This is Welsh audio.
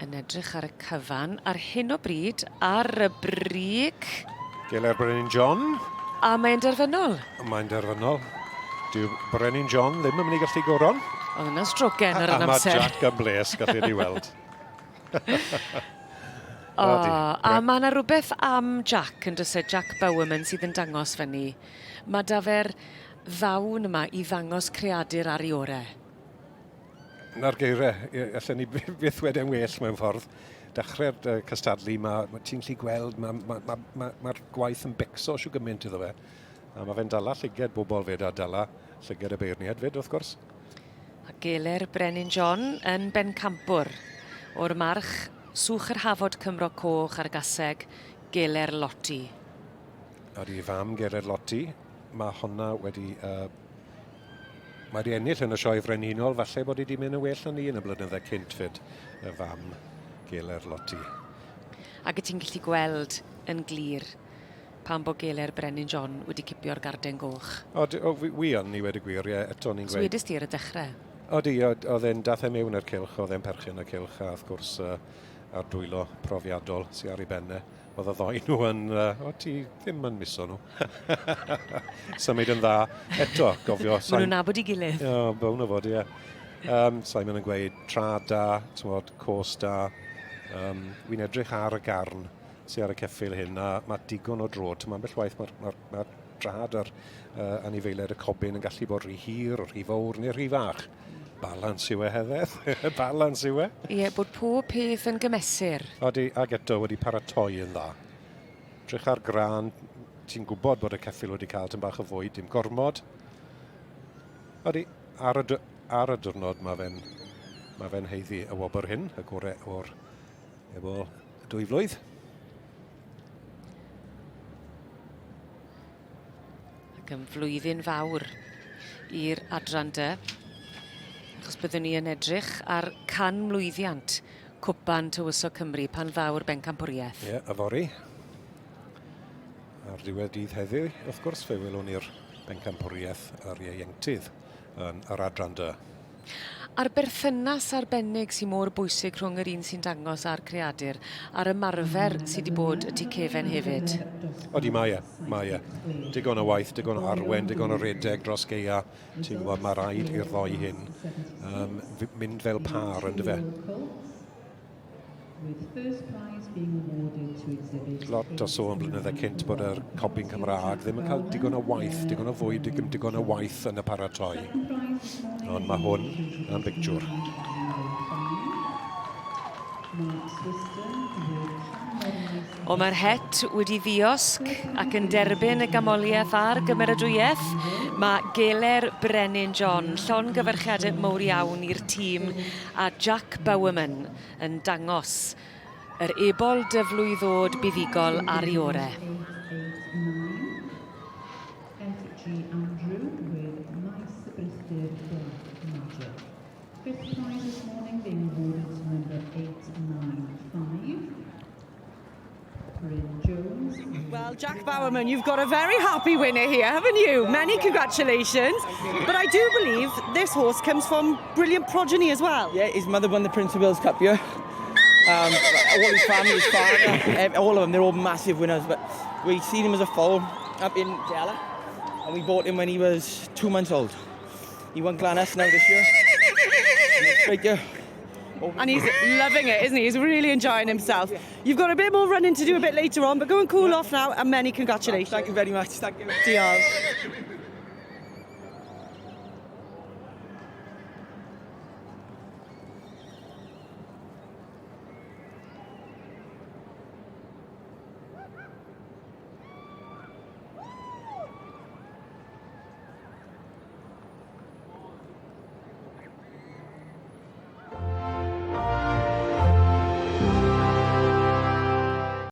yn edrych ar y cyfan ar hyn o bryd ar y brig. Geiler Brenin John. A mae'n derfynol. Mae'n derfynol. Dyw Brenin John ddim yn mynd i gallu goron. Oedd yna strogen ar yn A mae amser. Jack yn bles gallu ei weld. A mae yna rhywbeth am Jack yn dysau, Jack Bowerman sydd yn dangos fyny. Mae da fe'r ddawn yma i ddangos creadur ar ei orau. Na'r geiriau, allan ni byth wedyn well mewn ffordd. Dechrau'r cystadlu, ti'n gallu gweld, mae'r gwaith yn becso siw gymaint iddo fe. A mae fe'n dala llyged bobl fed a dala llyged y beirniad fed, wrth gwrs. A Geiler Brenin John yn bencampwr o'r march Swch yr Hafod Cymro Coch ar gaseg Geiler Loti. Oeddi fam Geiler Loti, mae honna wedi... Mae wedi ennill yn y sioe frenhinol, falle bod wedi mynd yn well na ni yn y blynydde cynt fyd, y fam Geiler Loti. Ac y ti'n gallu gweld yn glir pan bod Geiler Brenin John wedi cipio'r garden goch. Wi yn ni wedi gwir, ie, eto ni'n gweud. Swedys ti ar y dechrau? Oedd e'n dath e mewn i'r cylch, oedd e'n perchen y cylch, a wrth gwrs ar dwylo profiadol sy'n ar ei benne. Oedd y ddoi nhw yn, ti ddim yn miso nhw. Symud yn dda. Eto, gofio... Maen nhw'n nabod i gilydd. O, bawn o fod, ie. Simon yn gweud trad da, cos da. Wy'n edrych ar y garn sy'n ar y ceffil hyn, a mae digon o drod. Mae'n bell waith, mae'r trad ar anifeiliaid y cobyn yn gallu bod rhy hir, rhy fawr neu rhy fach. Balans yw e heddedd, balans yw e. Ie, bod pob peth yn gymesur. Ag eto wedi paratoi yn dda. Drych ar gran, ti'n gwybod bod y ceffil wedi cael tyn bach o fwyd, dim gormod. Ar y diwrnod mae fe'n heiddi y wobr hyn, y gorau o'r Ebol Dwyflwydd. Ac yn flwyddyn fawr i'r adran dy. Achos byddwn ni yn edrych ar canmlwyddiant cwpan Tywysog Cymru pan fawr bencampwriaeth. Ie, y fori. Ar diwedd dydd heddiw, wrth gwrs, fe welwn ni'r bencampwriaeth ar ieuenctydd yn yr adran dy. A'r berthynas arbennig sy'n mor bwysig rhwng yr un sy'n dangos a'r creadur, a'r ymarfer sydd wedi bod y tu cefen hefyd. Mae e. Digon o waith, digon o arwen, digon o redeg dros geia. Ti'n gwybod, mae rhaid i'r ddoi hyn mynd fel par yn dy fe. Lot o sôn blynydde cynt bod yr cobyn Cymraeg ddim yn cael digon o waith, digon o fwyd, digon o waith yn y paratoi. Ond mae hwn yn bictiwr. O mae'r het wedi ddiosg ac yn derbyn y gamoliaeth a'r gymeradwyaeth. Mae Geiler Brenin John, llongyfarchiadau mawr iawn i'r tîm, a Jack Bowerman yn dangos yr Ebol Dwyflwydd buddigol ar ei orau. Well, Jack Bowerman, you've got a very happy winner here, haven't you? Many congratulations. But I do believe this horse comes from brilliant progeny as well. Yeah, his mother won the Prince of Wales Cup here. All his family, his father, all of them, they're all massive winners. But we seen him as a foal up in Dela, and we bought him when he was 2 months old. He won Glanes now this year. Right there. And he's loving it, isn't he? He's really enjoying himself. You've got a bit more running to do a bit later on, but go and cool off now, and many congratulations. Thank you very much. Thank you. Diolch.